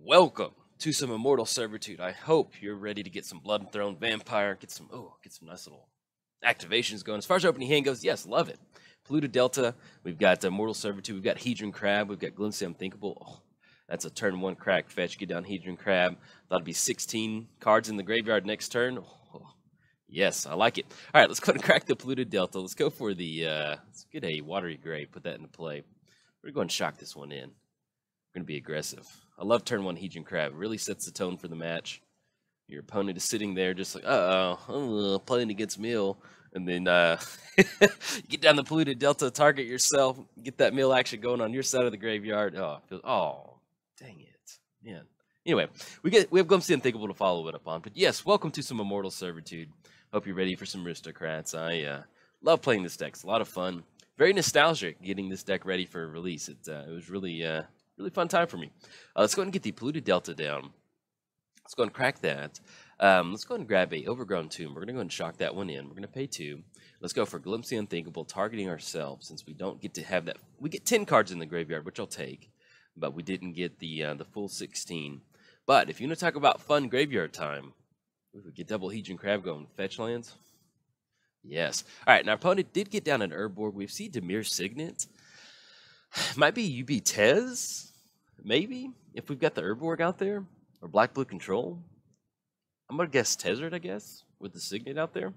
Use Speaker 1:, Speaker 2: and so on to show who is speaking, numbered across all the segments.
Speaker 1: Welcome to some Immortal Servitude. I hope you're ready to get some Blood Throne Vampire, get some nice little activations going. As far as opening hand goes, yes, love it. Polluted Delta, we've got Immortal Servitude, we've got Hedron Crab, we've got Glimpse the Unthinkable. Oh, that's a turn 1 crack fetch. Get down Hedron Crab. That'll be 16 cards in the graveyard next turn. Oh, yes, I like it. All right, let's go ahead and crack the Polluted Delta. Let's go for the, let's get a Watery Grave, put that into play. We're going to shock this one in. We're going to be aggressive. I love turn 1 Hedron Crab. It really sets the tone for the match. Your opponent is sitting there just like, playing against Mill. And then you get down the Polluted Delta, target yourself, get that Mill action going on your side of the graveyard. Oh, dang it. Man. Anyway, we have Glimpse the Unthinkable to follow it up on. But yes, welcome to some Immortal Servitude. Hope you're ready for some Aristocrats. I love playing this deck. It's a lot of fun. Very nostalgic getting this deck ready for release. It was really fun time for me. Let's go ahead and get the Polluted Delta down. Let's go ahead and crack that. Let's go ahead and grab a Overgrown Tomb. We're going to go ahead and shock that one in. We're going to pay 2. Let's go for Glimpse the Unthinkable, targeting ourselves, since we don't get to have that. We get 10 cards in the graveyard, which I'll take, but we didn't get the full 16. But if you want to talk about fun graveyard time, we get double Hedron Crab going. Fetch lands. Yes. All right, and our opponent did get down an Urborg. We've seen Demir's Signet. Might be UB Tezz, maybe, if we've got the Urborg out there, or Black-Blue Control. I'm going to guess Tezz, I guess, with the Signet out there.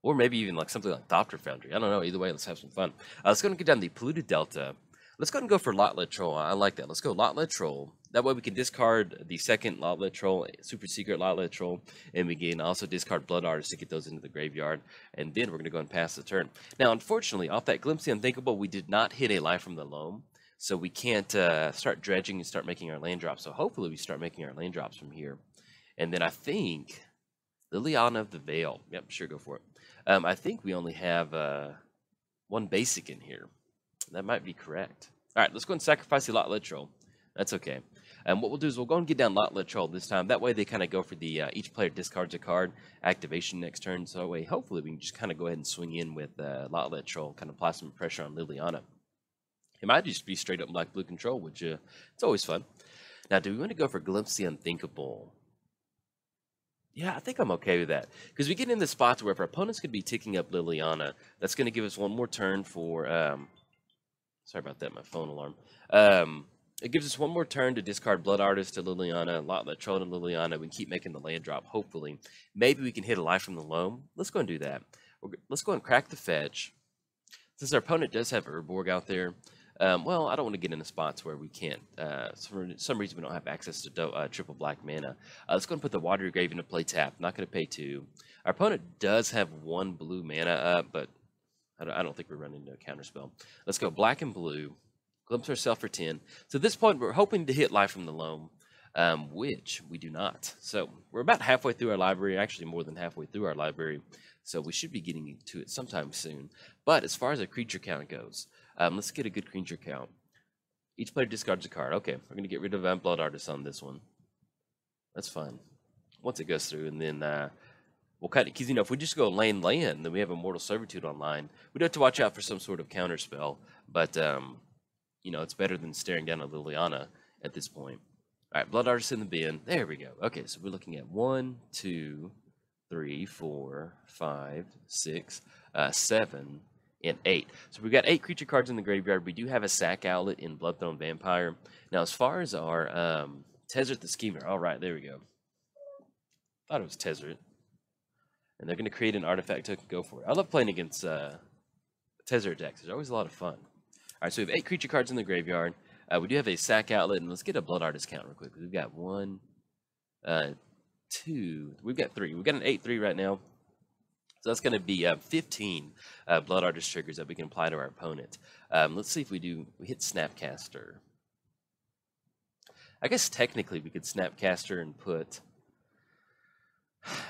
Speaker 1: Or maybe even like something like Doctor Foundry. I don't know. Either way, let's have some fun. Let's go and get down the Polluted Delta. Let's go ahead and go for Lot-Led Troll. I like that. Let's go Lot-Led Troll. That way we can discard the second Lot-Led Troll, Super Secret Lot-Led Troll, and we can also discard Blood Artist to get those into the graveyard. And then we're going to go and pass the turn. Now, unfortunately, off that Glimpse the Unthinkable, we did not hit a Life from the Loam. So we can't start dredging and start making our land drops. So hopefully we start making our land drops from here. And then I think Liliana of the Veil. Yep, sure, go for it. I think we only have one basic in here. That might be correct. All right, let's go and sacrifice the Lot-Led Troll. That's okay. And what we'll do is we'll go and get down Lot-Led Troll this time. That way they kind of go for the each player discards a card activation next turn. So that way, hopefully, we can just kind of go ahead and swing in with Lot-Led Troll, kind of apply some pressure on Liliana. It might just be straight up Black-Blue Control, which it's always fun. Now, do we want to go for Glimpse the Unthinkable? Yeah, I think I'm okay with that. Because we get in the spots where if our opponent's going to be ticking up Liliana, that's going to give us one more turn for... sorry about that, my phone alarm. It gives us one more turn to discard Blood Artist to Liliana, Lot-Led Troll to Liliana. We can keep making the land drop, hopefully. Maybe we can hit a Life from the Loam. Let's go and do that. Let's go and crack the fetch. Since our opponent does have Urborg out there, well, I don't want to get into spots where we can't. For some reason, we don't have access to triple black mana. Let's go and put the Watery Grave into play tap. Not going to pay 2. Our opponent does have 1 blue mana up, but I don't think we're running into a counterspell. Let's go black and blue. Glimpse ourselves for 10. So at this point, we're hoping to hit Life from the Loam, which we do not. So we're about halfway through our library, actually more than halfway through our library. So we should be getting to it sometime soon. But as far as a creature count goes, let's get a good creature count. Each player discards a card. Okay, we're going to get rid of Blood Artist on this one. That's fine. Once it goes through, and then we'll kind of, because, you know, if we just go land, then we have Immortal Servitude online. We do have to watch out for some sort of counter spell, but, you know, it's better than staring down at Liliana at this point. All right, Blood Artist in the bin. There we go. Okay, so we're looking at 1, 2, 3, 4, 5, 6, 7, and 8. So we've got 8 creature cards in the graveyard. We do have a sack outlet in Bloodthorn Vampire. Now, as far as our Tezz the Schemer, all right, there we go. Thought it was Tezz. And they're going to create an artifact token. Go for it. I love playing against Tezz decks. It's always a lot of fun. All right, so we have 8 creature cards in the graveyard. We do have a sack outlet, and let's get a Blood Artist count real quick. We've got 1, 2. We've got 3. We've got an 8-3 right now. So that's going to be 15 Blood Artist triggers that we can apply to our opponent. Let's see if we hit Snapcaster. I guess technically we could Snapcaster and put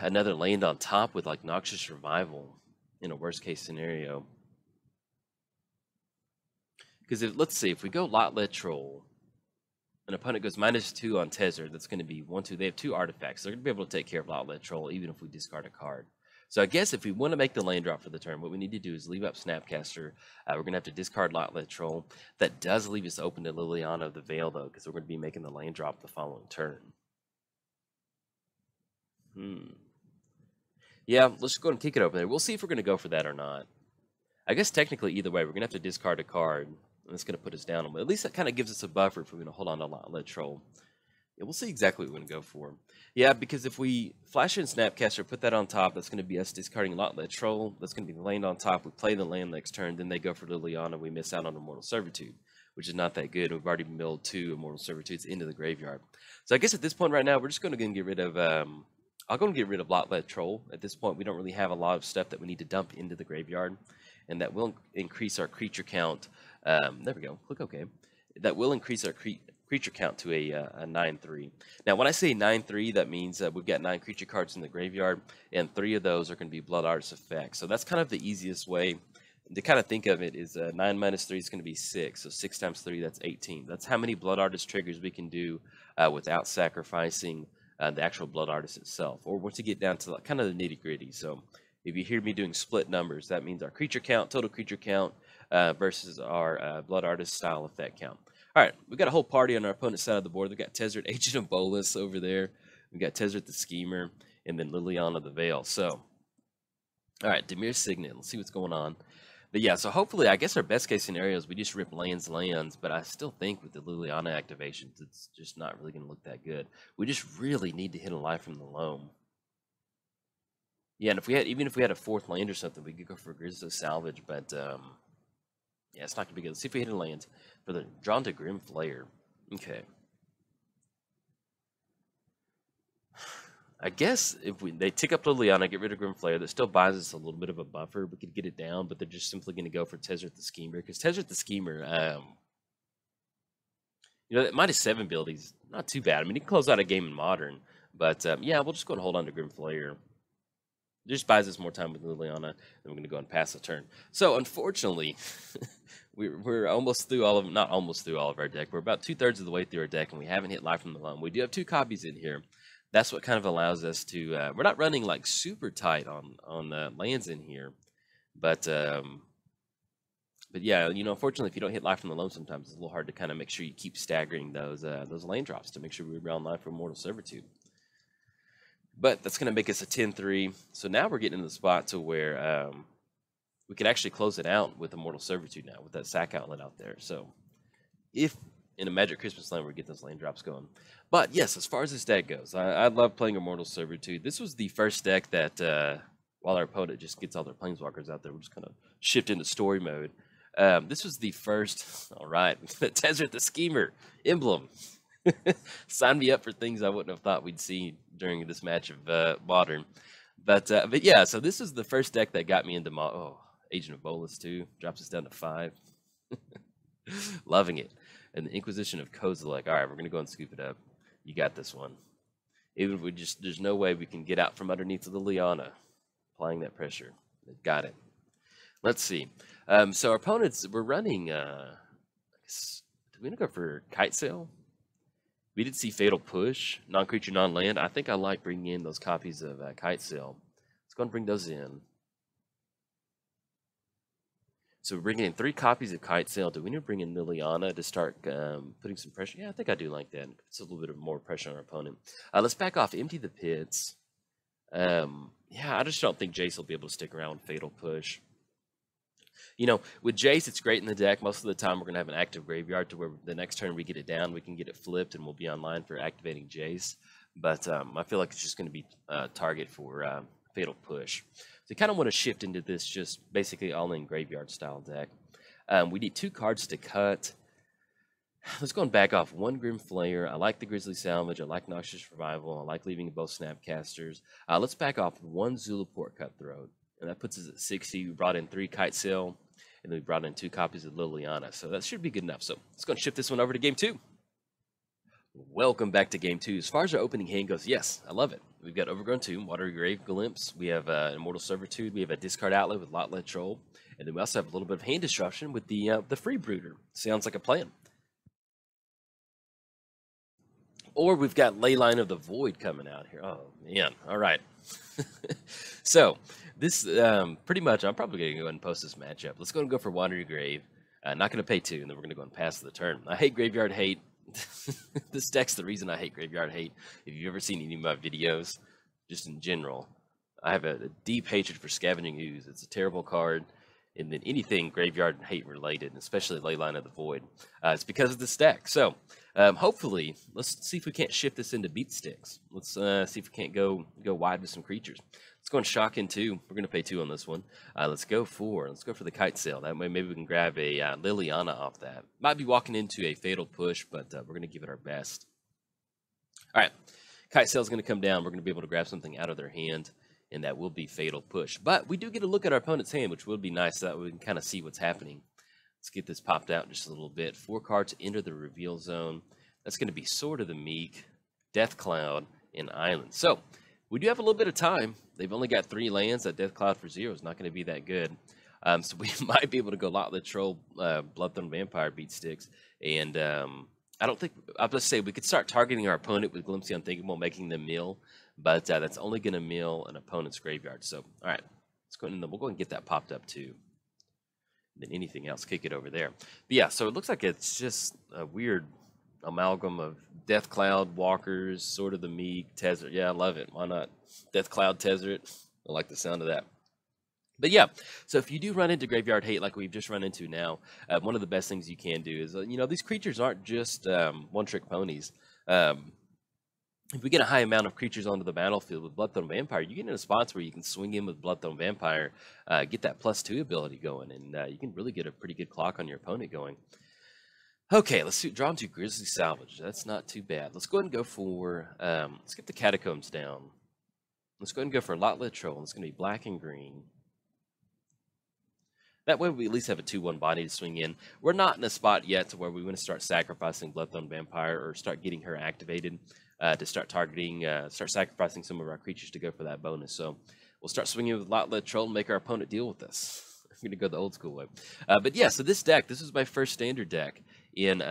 Speaker 1: another land on top with like Noxious Revival in a worst case scenario. Because let's see, if we go Lot-Led Troll, an opponent goes -2 on Tezz, that's going to be 1, 2. They have 2 artifacts. They're going to be able to take care of Lot-Led Troll even if we discard a card. So I guess if we want to make the land drop for the turn, what we need to do is leave up Snapcaster. We're going to have to discard Lotlet Troll. That does leave us open to Liliana of the Veil, though, because we're going to be making the land drop the following turn. Yeah, let's just go ahead and kick it over there. We'll see if we're going to go for that or not. I guess technically, either way, we're going to have to discard a card. And it's going to put us down. But at least that kind of gives us a buffer if we're going to hold on to Lotlet Troll. Yeah, we'll see exactly what we're going to go for. Yeah, because if we flash in Snapcaster, put that on top, that's going to be us discarding Lotlet Troll. That's going to be the land on top. We play the land next turn. Then they go for Liliana. We miss out on Immortal Servitude, which is not that good. We've already milled 2 Immortal Servitudes into the graveyard. So I guess at this point right now, we're just going to get rid of... I'll go and get rid of Lotlet Troll. At this point, we don't really have a lot of stuff that we need to dump into the graveyard. And that will increase our creature count. There we go. Click OK. That will increase our creature count to a 9/3. Now, when I say 9/3, that means that we've got 9 creature cards in the graveyard, and 3 of those are going to be Blood Artist effects. So that's kind of the easiest way to kind of think of it. Is 9 minus 3 is going to be 6. So 6 times 3, that's 18. That's how many Blood Artist triggers we can do without sacrificing the actual Blood Artist itself, or once you get down to kind of the nitty gritty. So if you hear me doing split numbers, that means our creature count, total creature count, versus our Blood Artist style effect count. All right, we got a whole party on our opponent's side of the board. We got Tezz, Agent of Bolus over there. We got Tezz the Schemer, and then Liliana the Veil. So, all right, Dimir Signet. Let's see what's going on. But yeah, so hopefully, I guess our best case scenario is we just rip lands, but I still think with the Liliana activations, it's just not really going to look that good. We just really need to hit a Life from the Loam. Yeah, and even if we had a 4th land or something, we could go for a Grizzly Salvage, but yeah, it's not going to be good. Let's see if we hit a land for the Drawn to Grim Flayer. Okay. I guess if they tick up Liliana, get rid of Grim Flayer, that still buys us a little bit of a buffer. We could get it down, but they're just simply going to go for Tezz the Schemer, because Tezz the Schemer, you know, that -7 build, he's not too bad. I mean, he can close out a game in Modern, but yeah, we'll just go and hold on to Grim Flayer. It just buys us more time with Liliana, and we're going to go and pass the turn. So, unfortunately, we're almost through all of, not almost through all of our deck. We're about 2/3 of the way through our deck, and we haven't hit Life from the Loam. We do have 2 copies in here. That's what kind of allows us to, we're not running like super tight on lands in here, but yeah, you know, unfortunately, if you don't hit Life from the Loam, sometimes it's a little hard to kind of make sure you keep staggering those land drops to make sure we round Life for Immortal Servitude. But that's going to make us a 10/3. So now we're getting in the spot to where we could actually close it out with Immortal Servitude now, with that sack outlet out there. So if in a Magic Christmas Land we get those lane drops going. But yes, as far as this deck goes, I love playing Immortal Servitude. This was the first deck that, while our opponent just gets all their Planeswalkers out there, we're just kind of shift into story mode. This was the first, all right, Tezz the Schemer emblem. Sign me up for things I wouldn't have thought we'd see during this match of Modern. But yeah, so this is the first deck that got me into Agent of Bolus too. Drops us down to 5. Loving it. And the Inquisition of Kozilek. All right, we're going to go and scoop it up. You got this one. Even if we just, there's no way we can get out from underneath the Liliana. Applying that pressure. Got it. Let's see. So our opponents, we're running, I guess, do we want to go for Kite Sail? We did see Fatal Push, non-creature, non-land. I think I like bringing in those copies of Kite Sail. Let's go and bring those in. So we're bringing in 3 copies of Kite Sail. Do we need to bring in Liliana to start putting some pressure? Yeah, I think I do like that. It's a little bit of more pressure on our opponent. Let's back off, empty the pits. Yeah, I just don't think Jace will be able to stick around with Fatal Push. You know, with Jace, it's great in the deck. Most of the time, we're going to have an active graveyard to where the next turn we get it down, we can get it flipped, and we'll be online for activating Jace. But I feel like it's just going to be a target for Fatal Push. So you kind of want to shift into this just basically all-in graveyard-style deck. We need 2 cards to cut. Let's go and back off 1 Grim Flayer. I like the Grizzly Salvage. I like Noxious Revival. I like leaving both Snapcasters. Let's back off 1 Zulaport Cutthroat. And that puts us at 60. We brought in 3 Kite Sail, and then we brought in 2 copies of Liliana. So that should be good enough. So let's go and shift this one over to Game 2. Welcome back to Game 2. As far as our opening hand goes, yes, I love it. We've got Overgrown Tomb, Watery Grave Glimpse. We have Immortal Servitude. We have a Discard Outlet with Lotlet Troll. And then we also have a little bit of hand disruption with the Freebrooder. Sounds like a plan. Or we've got Leyline of the Void coming out here. Oh, man. All right. So this pretty much, I'm probably going to go ahead and post this matchup. Let's go and go for Watery Grave. Not going to pay 2, and then we're going to go and pass the turn. I hate Graveyard Hate. This deck's the reason I hate Graveyard Hate. If you've ever seen any of my videos, just in general, I have a deep hatred for Scavenging Ooze. It's a terrible card. And then anything Graveyard Hate related, especially Leyline of the Void, it's because of this deck. So hopefully, let's see if we can't shift this into beat sticks. Let's see if we can't go wide with some creatures. Let's go and shock in 2. We're going to pay 2 on this one. Let's go for the Kite Sail. That way maybe we can grab a Liliana off that. Might be walking into a Fatal Push, but we're going to give it our best. All right, Kite Sail is going to come down. We're going to be able to grab something out of their hand, and that will be Fatal Push. But we do get a look at our opponent's hand, which would be nice, so that we can kind of see what's happening. Let's get this popped out just a little bit. 4 cards enter the reveal zone. That's going to be Sword of the Meek, Death Cloud, and Island. So we do have a little bit of time. They've only got 3 lands. That Death Cloud for 0 is not going to be that good. So we might be able to go Lot Troll, Bloodthorn Vampire beat sticks. And I don't think, I'll just say we could start targeting our opponent with Glimpse the Unthinkable, making them mill. But that's only going to mill an opponent's graveyard. So, all right, let's go and we'll go and get that popped up too. And then anything else, kick it over there. But yeah, so it looks like it's just a weird amalgam of Death Cloud, Walkers, Sword of the Meek, Tezz. Yeah, I love it. Why not? Death Cloud, Tezz. I like the sound of that. But yeah, so if you do run into Graveyard Hate like we've just run into now, one of the best things you can do is, these creatures aren't just one-trick ponies. If we get a high amount of creatures onto the battlefield with Bloodthorn Vampire, you get in a spots where you can swing in with Bloodthorn Vampire, get that +2 ability going, and you can really get a pretty good clock on your opponent going. Okay, let's draw into Grizzly Salvage. That's not too bad. Let's go ahead and go for, let's get the Catacombs down. Let's go ahead and go for Lot Troll. It's going to be black and green. That way we at least have a 2/1 body to swing in. We're not in a spot yet to where we want to start sacrificing Bloodthorn Vampire or start getting her activated to start targeting, start sacrificing some of our creatures to go for that bonus. So we'll start swinging with Lot Troll and make our opponent deal with this. I'm going to go the old school way. But yeah, so this deck, this is my first standard deck in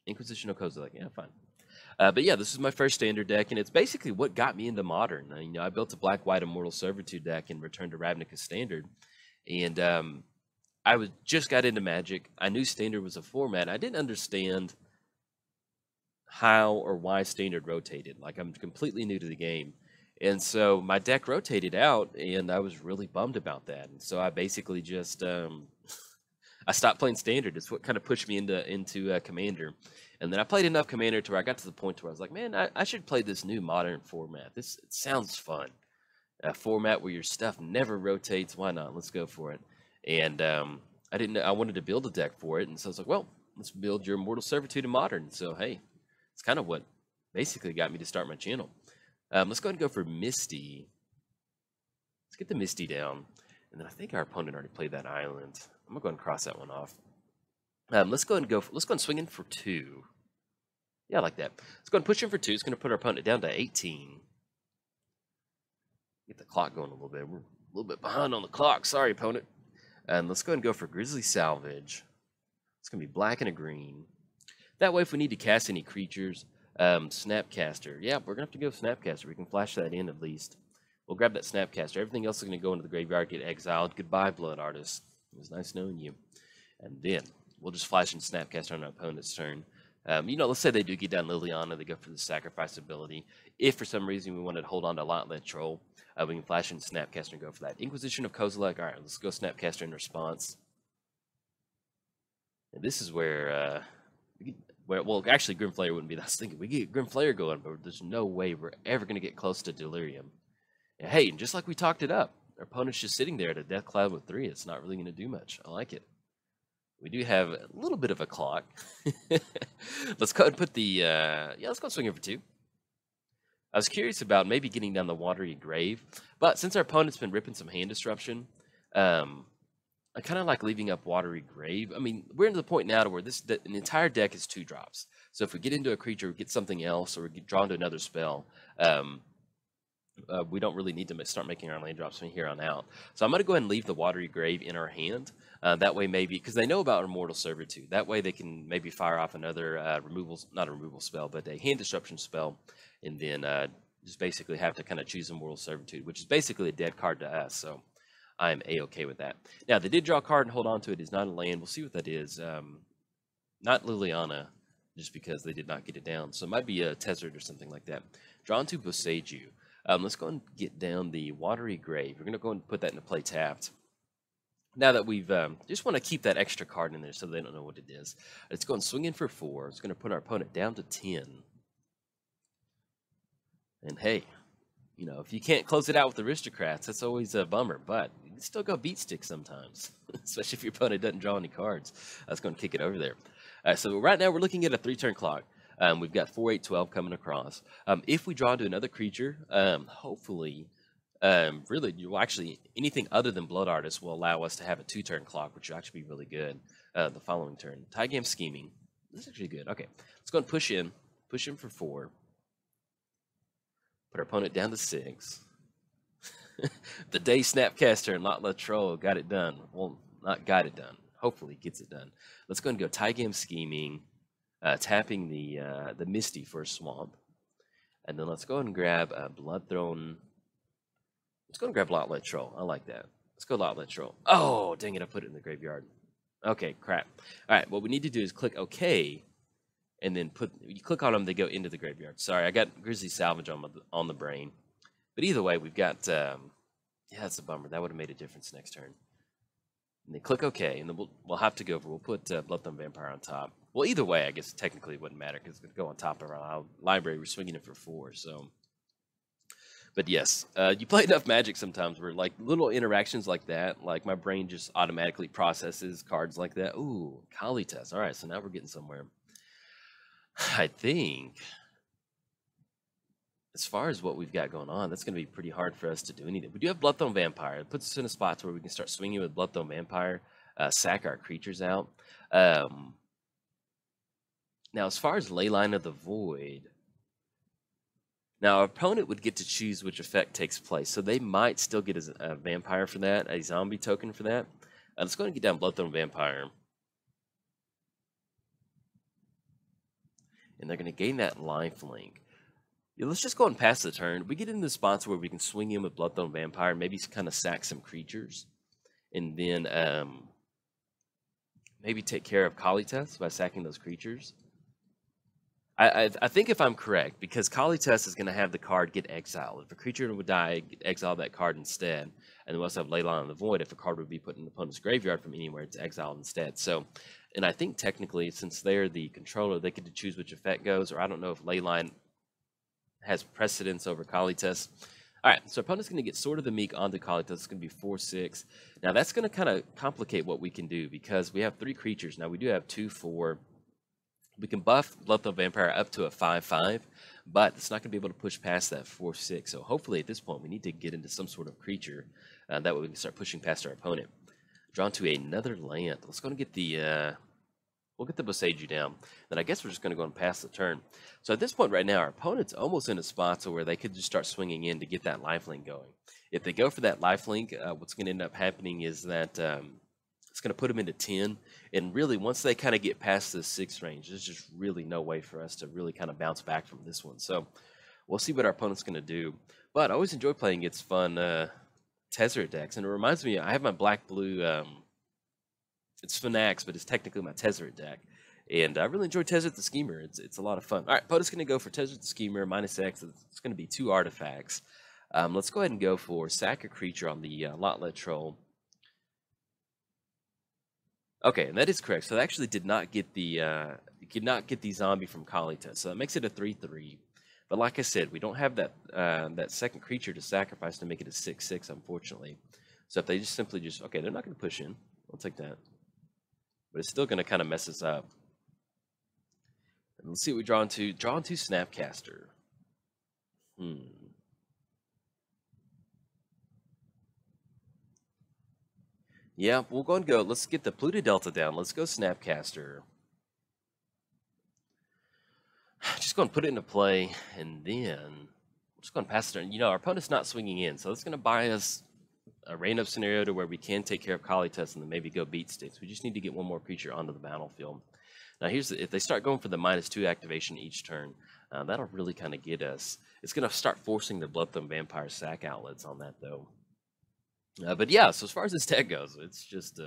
Speaker 1: Inquisition of Kozilek. Yeah, fine. But yeah, this is my first standard deck, and it's basically what got me into Modern. I built a black-white Immortal Servitude deck and returned to Ravnica Standard. And I just got into Magic. I knew Standard was a format. I didn't understand how or why Standard rotated. Like, I'm completely new to the game. And so my deck rotated out, and I was really bummed about that. And so I basically just I stopped playing Standard. It's what kind of pushed me into Commander. And then I played enough Commander to where I got to the point where I was like, man, I should play this new Modern format. It sounds fun. A format where your stuff never rotates. Why not? Let's go for it. And I wanted to build a deck for it. And so I was like, well, let's build your Immortal Servitude in Modern. So, hey, it's kind of what basically got me to start my channel. Let's go ahead and go for Misty. Let's get the Misty down. And then I think our opponent already played that island. I'm going to go ahead and cross that one off. Let's go ahead and swing in for 2. Yeah, I like that. Let's go ahead and push in for 2. It's going to put our opponent down to 18. Get the clock going a little bit. We're a little bit behind on the clock. Sorry, opponent. And let's go ahead and go for Grizzly Salvage. It's going to be black and a green. That way, if we need to cast any creatures, Snapcaster. Yeah, we're going to have to go Snapcaster. We can flash that in at least. We'll grab that Snapcaster. Everything else is going to go into the graveyard, get exiled. Goodbye, Blood Artist. It was nice knowing you. And then we'll just flash in Snapcaster on our opponent's turn. Let's say they do get down Liliana. They go for the sacrifice ability. If for some reason we wanted to hold on to Lot Troll, we can flash in Snapcaster and go for that. Inquisition of Kozilek. All right, let's go Snapcaster in response. And this is where, well, actually, Grimflayer wouldn't be. I was thinking we get Grimflayer going, but there's no way we're ever going to get close to Delirium. And hey, and just like we talked it up, our opponent's just sitting there at a Death Cloud with 3. It's not really going to do much. I like it. We do have a little bit of a clock. Let's go ahead and put the, let's go swing in for 2. I was curious about maybe getting down the Watery Grave, but since our opponent's been ripping some hand disruption, I kind of like leaving up Watery Grave. I mean, we're into the point now to where an entire deck is 2 drops. So if we get into a creature, we get something else, or we get drawn to another spell, we don't really need to start making our land drops from here on out. So I'm going to go ahead and leave the Watery Grave in our hand. That way maybe, because they know about Immortal Servitude, that way they can maybe fire off another not a removal spell, but a hand disruption spell, and then Just basically have to kind of choose Immortal Servitude, which is basically a dead card to us. So I'm a-okay with that. Now they did draw a card and hold on to it. It's not a land. We'll see what that is. Not Liliana, just because they did not get it down. So it might be a Tezz or something like that. Drawn to Boseiju. Let's go and get down the Watery Grave. We're going to go and put that into play tapped. Now that we've, just want to keep that extra card in there so they don't know what it is. Let's go and swing in for 4. It's going to put our opponent down to 10. And hey, you know, if you can't close it out with Aristocrats, that's always a bummer. But you can still go beat stick sometimes, especially if your opponent doesn't draw any cards. That's going to kick it over there. So right now we're looking at a 3-turn clock. We've got 4, 8, 12 coming across. If we draw into another creature, hopefully, really, actually anything other than Blood Artist will allow us to have a 2-turn clock, which will actually be really good the following turn. Tygam Scheming. This is actually good. Okay, let's go and push in for 4. Put our opponent down to 6. The day Snapcaster and Lot Troll got it done. Well, not got it done. Hopefully gets it done. Let's go and go Tygam Scheming, tapping the Misty for a swamp. And then let's go and grab Bloodthrone. Let's go and grab Lot Troll. I like that. Let's go Lot Troll. Oh, dang it, I put it in the graveyard. Okay, crap. All right, what we need to do is click OK. And then you click on them, they go into the graveyard. Sorry, I got Grizzly Salvage on the brain. But either way, we've got, yeah, that's a bummer. That would have made a difference next turn. And then click OK, and then we'll have to go over. We'll put Bloodthorn Vampire on top. Well, either way, I guess technically it wouldn't matter because it's going to go on top of our library. We're swinging it for 4, so. But yes, you play enough Magic sometimes where like little interactions like that, like my brain just automatically processes cards like that. Ooh, Kali Test. All right, so now we're getting somewhere. I think as far as what we've got going on, that's going to be pretty hard for us to do anything. We do have Bloodthorn Vampire. It puts us in a spot where we can start swinging with Bloodthorn Vampire, sack our creatures out. Now, as far as Leyline of the Void, now our opponent would get to choose which effect takes place. So they might still get a vampire for that, a zombie token for that. Let's go ahead and get down Bloodthorn Vampire. And they're going to gain that lifelink. Yeah, let's just go and pass the turn. We get into the spots where we can swing in with Bloodthorn Vampire, maybe kind of sack some creatures, and then maybe take care of Kali Test by sacking those creatures. I think if I'm correct, because Kali Test is going to have the card get exiled. If a creature would die, exile that card instead. And then we also have Leyline of the Void. If a card would be put in the opponent's graveyard from anywhere, it's exiled instead. So, and I think technically, since they're the controller, they get to choose which effect goes. Or I don't know if Leyline has precedence over Kali Test. All right, so opponent's going to get Sword of the Meek onto Kali Test. It's going to be 4/6. Now that's going to kind of complicate what we can do because we have 3 creatures. Now we do have 2/4. We can buff Bloodthorn Vampire up to a 5/5, but it's not going to be able to push past that 4/6. So hopefully at this point we need to get into some sort of creature. That way we can start pushing past our opponent. Drawn to another land. Let's go and get the we'll get the Boseiju down. Then I guess we're just going to go and pass the turn. So at this point right now, our opponent's almost in a spot where they could just start swinging in to get that lifelink going. If they go for that lifelink, what's going to end up happening is that it's going to put them into 10. And really, once they kind of get past the 6 range, there's just really no way for us to really kind of bounce back from this one. So we'll see what our opponent's going to do. But I always enjoy playing its fun Tezz decks. And it reminds me, I have my black-blue, it's Phonax, but it's technically my Tezz deck. And I really enjoy Tezz the Schemer. It's a lot of fun. All right, opponent's going to go for Tezz the Schemer, -X. It's going to be 2 artifacts. Let's go ahead and go for sack a creature on the Lot Troll. Okay, and that is correct. So they actually did not get the zombie from Kali Test. So that makes it a 3/3. But like I said, we don't have that that second creature to sacrifice to make it a 6/6, unfortunately. So if they just simply okay, they're not going to push in. I'll take that. But it's still going to kind of mess us up. And let's see what we draw into. Draw into Snapcaster. Yeah, we'll go and go. Let's get the Pluto Delta down. Let's go Snapcaster. Just go and put it into play, and then we're just going to pass it turn. You know, our opponent's not swinging in, so it's going to buy us a rain-up scenario to where we can take care of Kali Test and then maybe go beat sticks. We just need to get one more creature onto the battlefield. Now, if they start going for the -2 activation each turn, That'll really kind of get us. It's going to start forcing the Bloodthorn Vampire sack outlets on that, though. But yeah, so as far as this deck goes, it's just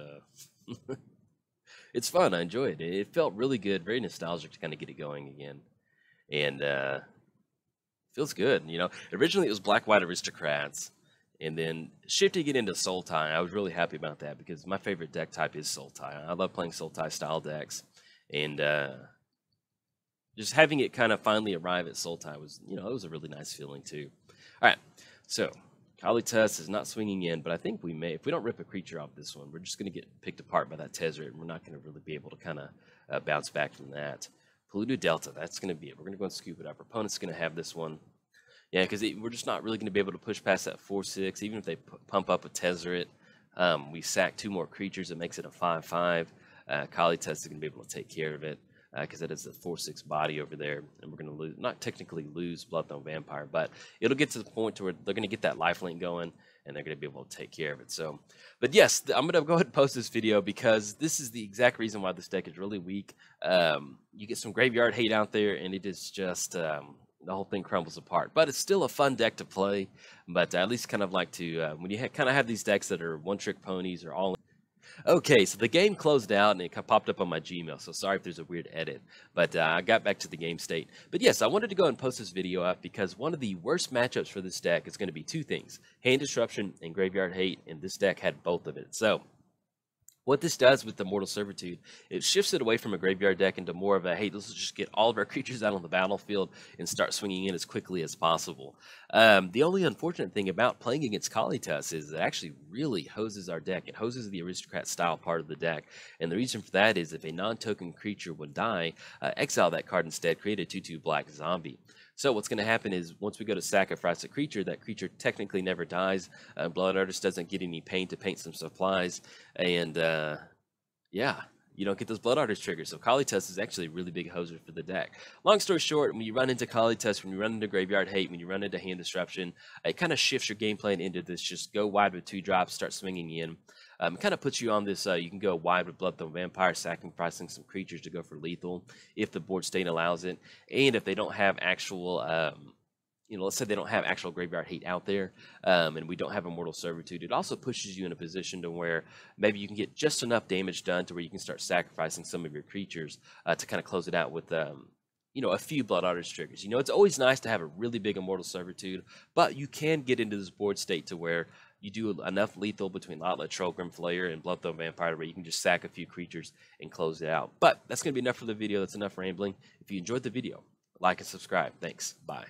Speaker 1: it's fun. I enjoyed it. It felt really good, very nostalgic to kind of get it going again, and feels good. You know, originally it was Black White Aristocrats, and then shifting it into Sultai. I was really happy about that because my favorite deck type is Sultai. I love playing Sultai style decks, and just having it kind of finally arrive at Sultai was, you know, it was a really nice feeling too. All right, so Kali Tezz is not swinging in, but I think we may, if we don't rip a creature off this one, we're just going to get picked apart by that Tezz, and we're not going to really be able to kind of bounce back from that. Polluted Delta, that's going to be it. We're going to go and scoop it up. Our opponent's going to have this one. Yeah, because we're just not really going to be able to push past that 4/6. Even if they pump up a Tezzeret, we sack 2 more creatures. It makes it a 5/5. Kali Tezz is going to be able to take care of it because that is the 4/6 body over there. And we're going to lose, not technically lose Bloodthorn Vampire, but it'll get to the point to where they're going to get that lifelink going and they're going to be able to take care of it. So, but yes, I'm going to go ahead and post this video because this is the exact reason why this deck is really weak. You get some graveyard hate out there and it is just... the whole thing crumbles apart, but it's still a fun deck to play. But I at least kind of like to when you kind of have these decks that are one-trick ponies or all. Okay, so the game closed out and it popped up on my Gmail. So sorry if there's a weird edit, but I got back to the game state. But yes, I wanted to go and post this video up because one of the worst matchups for this deck is going to be 2 things: Hand Disruption and Graveyard Hate, and this deck had both of it. So what this does with the Immortal Servitude, it shifts it away from a graveyard deck into more of a, hey, let's just get all of our creatures out on the battlefield and start swinging in as quickly as possible. The only unfortunate thing about playing against Kali Tezz is it actually really hoses our deck. It hoses the Aristocrat style part of the deck. And the reason for that is if a non-token creature would die, exile that card instead, create a 2/2 black zombie. So what's going to happen is once we go to sacrifice a creature, that creature technically never dies. Blood Artist doesn't get any paint to paint some supplies. And yeah, you don't get those Blood Artist triggers. So Kali Tezz is actually a really big hoser for the deck. Long story short, when you run into Kali Tezz, when you run into Graveyard Hate, when you run into Hand Disruption, it kind of shifts your game plan into this. Just go wide with 2 drops, start swinging in. It kind of puts you on this, you can go wide with Bloodthorn Vampire, sacrificing some creatures to go for lethal if the board state allows it. And if they don't have actual, you know, let's say they don't have actual Graveyard Hate out there, and we don't have Immortal Servitude, it also pushes you in a position to where maybe you can get just enough damage done to where you can start sacrificing some of your creatures to kind of close it out with, you know, a few Blood Artist triggers. You know, it's always nice to have a really big Immortal Servitude, but you can get into this board state to where you do enough lethal between Lotla, Trollgrim, Flayer, and Bloodthorn Vampire where you can just sack a few creatures and close it out. But that's going to be enough for the video. That's enough rambling. If you enjoyed the video, like and subscribe. Thanks. Bye.